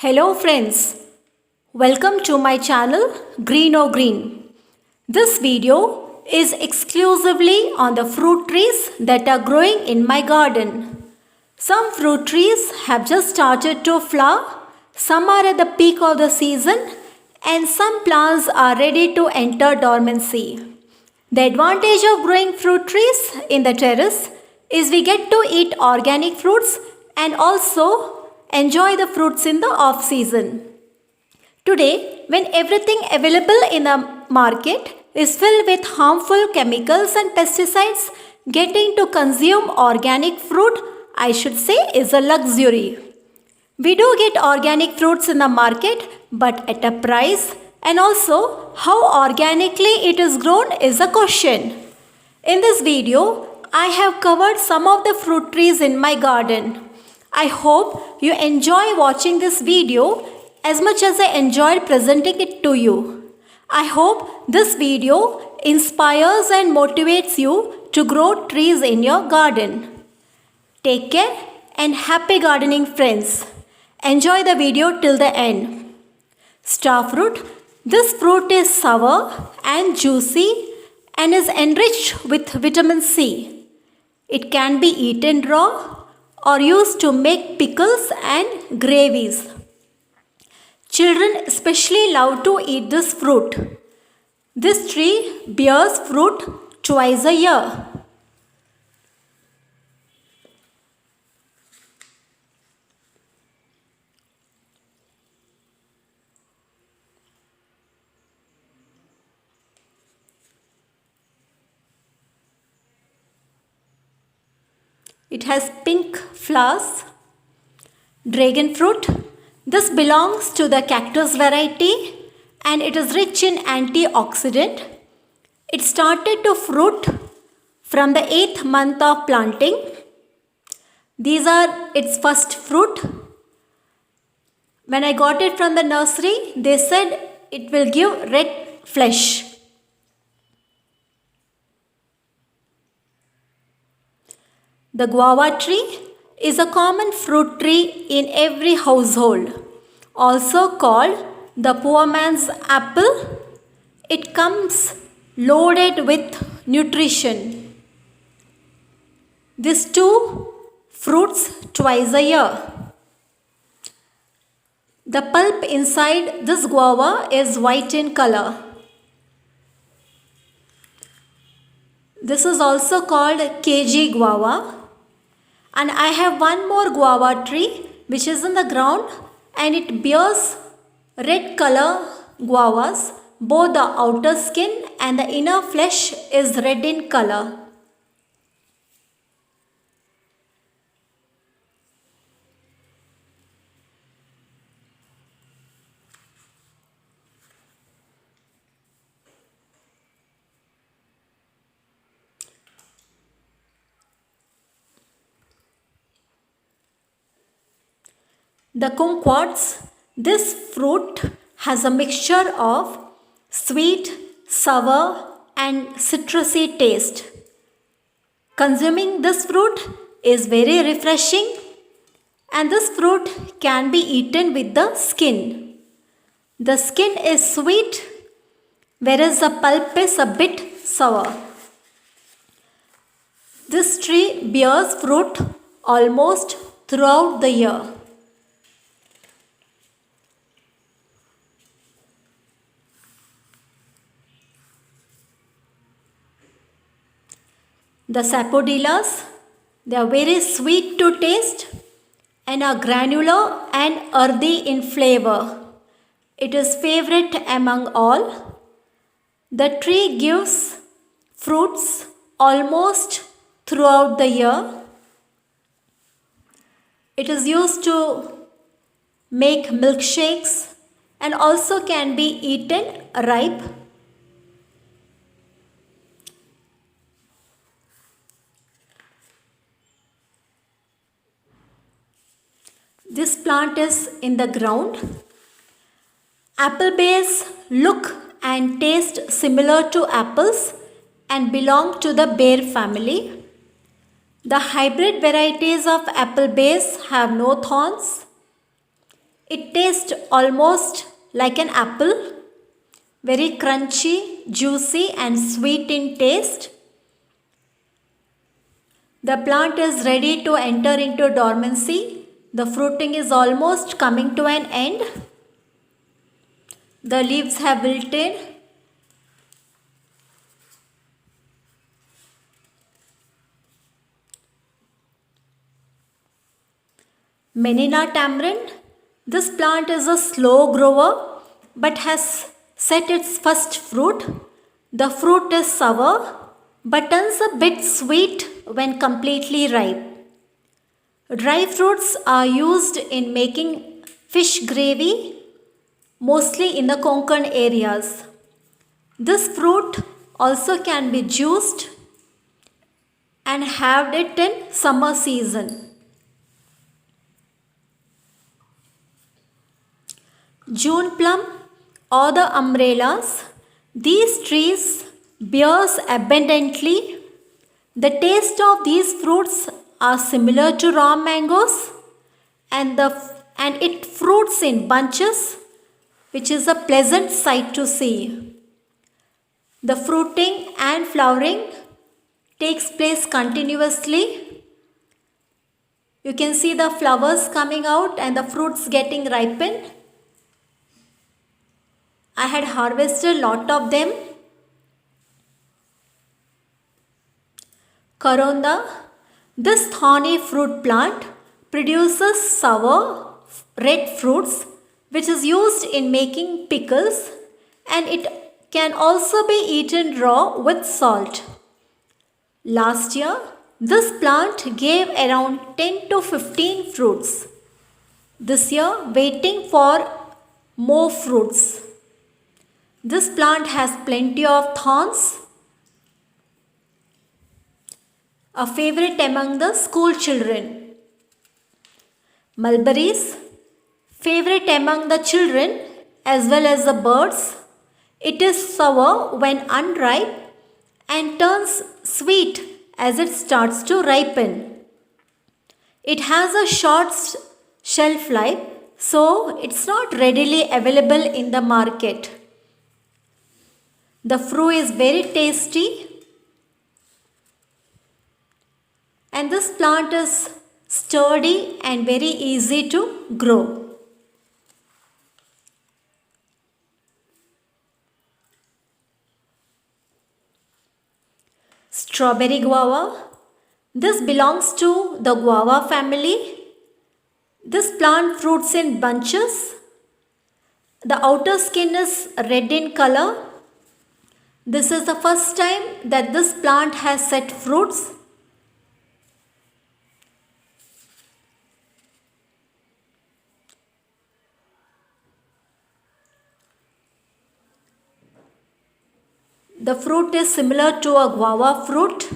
Hello friends, welcome to my channel Green O Green. This video is exclusively on the fruit trees that are growing in my garden. Some fruit trees have just started to flower, some are at the peak of the season and some plants are ready to enter dormancy. The advantage of growing fruit trees in the terrace is we get to eat organic fruits and also enjoy the fruits in the off season. Today, when everything available in the market is filled with harmful chemicals and pesticides, getting to consume organic fruit, I should say, is a luxury. We do get organic fruits in the market, but at a price, and also how organically it is grown is a question. In this video, I have covered some of the fruit trees in my garden. I hope you enjoy watching this video as much as I enjoyed presenting it to you. I hope this video inspires and motivates you to grow trees in your garden. Take care and happy gardening, friends. Enjoy the video till the end. Star fruit. This fruit is sour and juicy and is enriched with vitamin C. It can be eaten raw or used to make pickles and gravies. Children especially love to eat this fruit. This tree bears fruit twice a year. It has pink flowers. Dragon fruit. This belongs to the cactus variety and it is rich in antioxidant. It started to fruit from the 8th month of planting. These are its first fruit. When I got it from the nursery, they said it will give red flesh. The guava tree is a common fruit tree in every household, also called the poor man's apple. It comes loaded with nutrition. These two fruits twice a year. The pulp inside this guava is white in color. This is also called KG guava. And I have one more guava tree which is in the ground and it bears red color guavas. Both the outer skin and the inner flesh is red in color. The kumquats, this fruit has a mixture of sweet, sour and citrusy taste. Consuming this fruit is very refreshing and this fruit can be eaten with the skin. The skin is sweet whereas the pulp is a bit sour. This tree bears fruit almost throughout the year. The sapodillas, they are very sweet to taste and are granular and earthy in flavor. It is favorite among all. The tree gives fruits almost throughout the year. It is used to make milkshakes and also can be eaten ripe. This plant is in the ground. Apple berries look and taste similar to apples and belong to the berry family. The hybrid varieties of apple berries have no thorns. It tastes almost like an apple, very crunchy, juicy and sweet in taste. The plant is ready to enter into dormancy. The fruiting is almost coming to an end. The leaves have wilted. Menina tamarind. This plant is a slow grower but has set its first fruit. The fruit is sour but turns a bit sweet when completely ripe. Dry fruits are used in making fish gravy, mostly in the Konkan areas. This fruit also can be juiced and have it in summer season. June plum or the umbrellas. These trees bears abundantly. The taste of these fruits are similar to raw mangoes and it fruits in bunches, which is a pleasant sight to see. The fruiting and flowering takes place continuously. You can see the flowers coming out and the fruits getting ripened. I had harvested a lot of them. Karonda. This thorny fruit plant produces sour red fruits which is used in making pickles, and it can also be eaten raw with salt. Last year, this plant gave around 10 to 15 fruits. This year, waiting for more fruits. This plant has plenty of thorns. A favorite among the school children. Mulberries, favorite among the children as well as the birds. It is sour when unripe and turns sweet as it starts to ripen. It has a short shelf life, so it's not readily available in the market. The fruit is very tasty, and this plant is sturdy and very easy to grow. Strawberry guava. This belongs to the guava family. This plant fruits in bunches. The outer skin is red in color. This is the first time that this plant has set fruits. The fruit is similar to a guava fruit.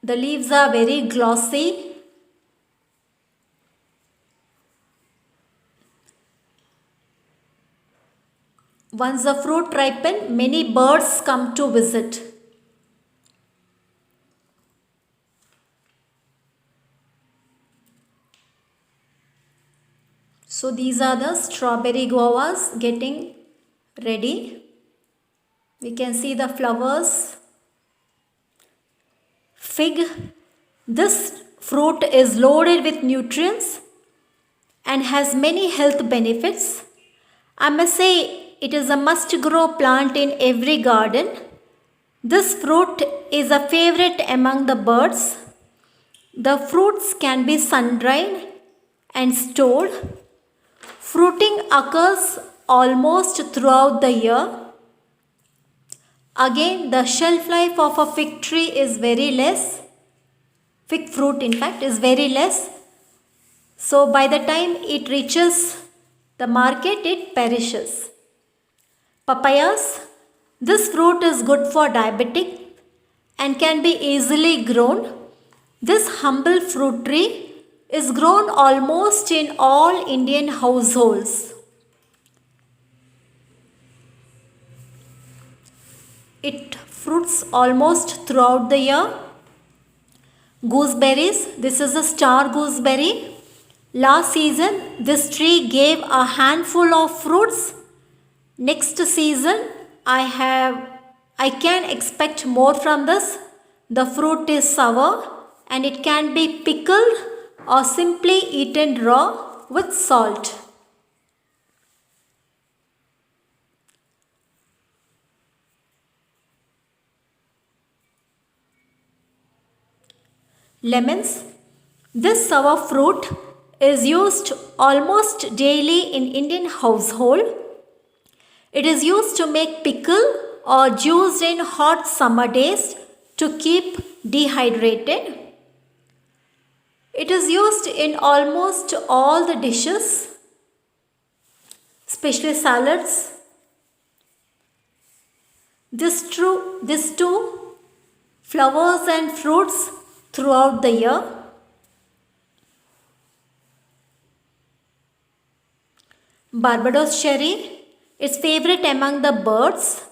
The leaves are very glossy. Once the fruit ripens, many birds come to visit. So these are the strawberry guavas getting ready. We can see the flowers. Fig. This fruit is loaded with nutrients and has many health benefits. I must say it is a must-grow plant in every garden. This fruit is a favorite among the birds. The fruits can be sun-dried and stored. Fruiting occurs almost throughout the year. Again, the shelf life of a fig tree is very less. Fig fruit, in fact, is very less. So by the time it reaches the market, it perishes. Papayas. This fruit is good for diabetic and can be easily grown. This humble fruit tree is grown almost in all Indian households. It fruits almost throughout the year. Gooseberries. This is a star gooseberry. Last season, this tree gave a handful of fruits. Next season, I can expect more from this. The fruit is sour and it can be pickled or simply eaten raw with salt. Lemons. This sour fruit is used almost daily in Indian household. It is used to make pickle or juice in hot summer days to keep dehydrated. It is used in almost all the dishes, especially salads. This too flowers and fruits throughout the year. Barbados cherry, its favorite among the birds.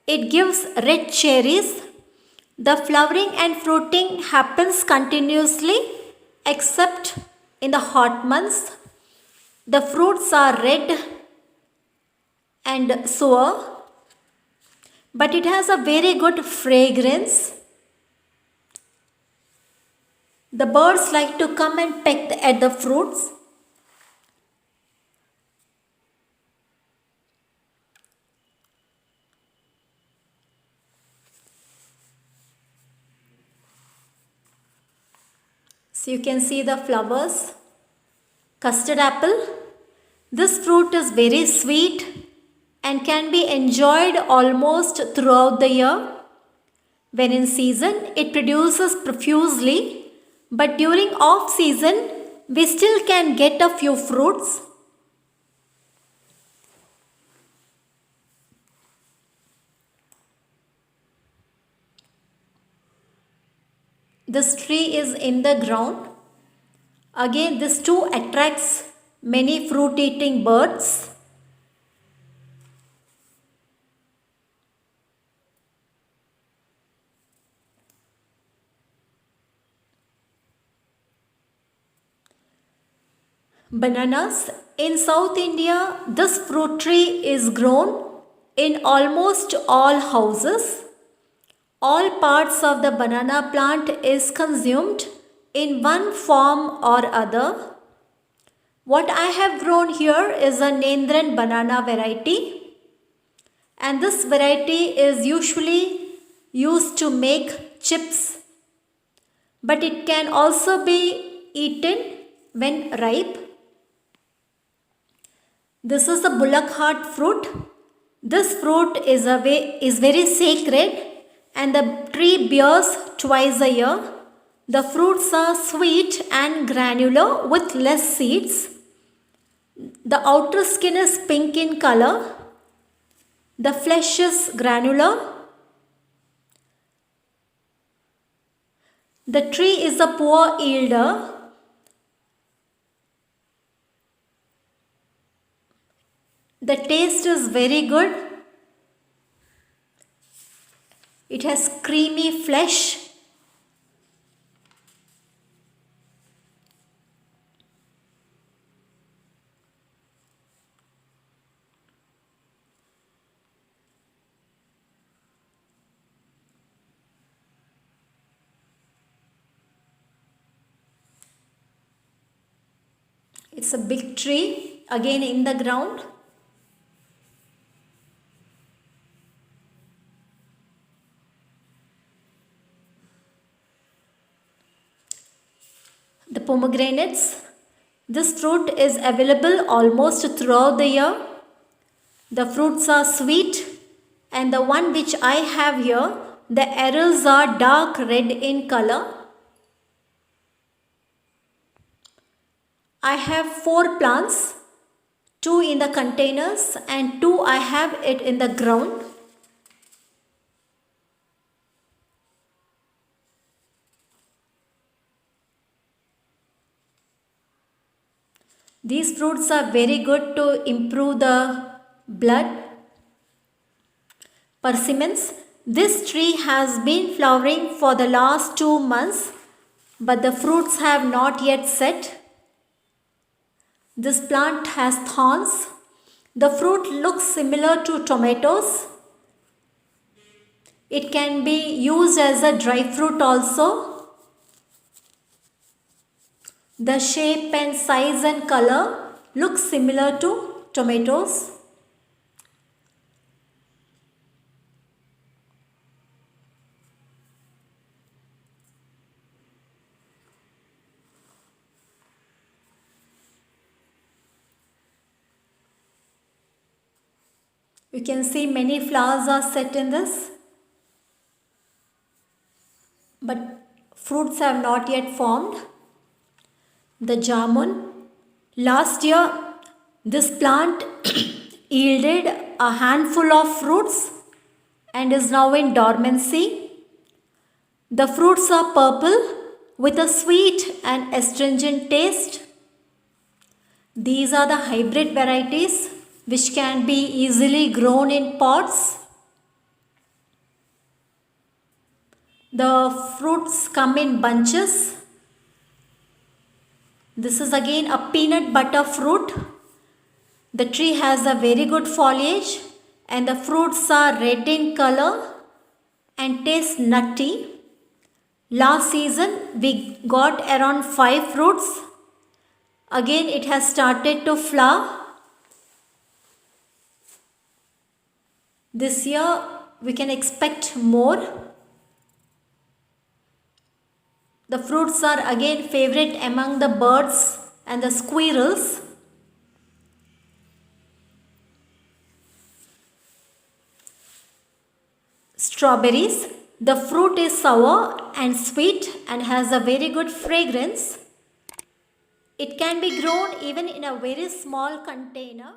It gives red cherries. The flowering and fruiting happens continuously except in the hot months. The fruits are red and sour, but it has a very good fragrance. The birds like to come and peck at the fruits. So you can see the flowers. Custard apple. This fruit is very sweet and can be enjoyed almost throughout the year. When in season, it produces profusely, but during off season, we still can get a few fruits. This tree is in the ground. Again, this too attracts many fruit eating birds. Bananas. In South India, this fruit tree is grown in almost all houses. All parts of the banana plant is consumed in one form or other. What I have grown here is a Nendran banana variety, and this variety is usually used to make chips, but it can also be eaten when ripe. This is the bullock heart fruit. This fruit is very sacred and the tree bears twice a year. The fruits are sweet and granular with less seeds. The outer skin is pink in color. The flesh is granular. The tree is a poor yielder. The taste is very good. It has creamy flesh. It's a big tree, again in the ground. The pomegranates. This fruit is available almost throughout the year. The fruits are sweet, and the one which I have here, the arils are dark red in color. I have 4 plants, 2 in the containers and 2 I have it in the ground. These fruits are very good to improve the blood. Persimmons. This tree has been flowering for the last 2 months, but the fruits have not yet set. This plant has thorns. The fruit looks similar to tomatoes. It can be used as a dry fruit also. The shape and size and color look similar to tomatoes. You can see many flowers are set in this, but fruits have not yet formed. The jamun. Last year, this plant yielded a handful of fruits and is now in dormancy. The fruits are purple with a sweet and astringent taste. These are the hybrid varieties which can be easily grown in pots. The fruits come in bunches. This is again a peanut butter fruit. The tree has a very good foliage and the fruits are red in color and taste nutty. Last season we got around 5 fruits. Again it has started to flower. This year we can expect more. The fruits are again favorite among the birds and the squirrels. Strawberries. The fruit is sour and sweet and has a very good fragrance. It can be grown even in a very small container.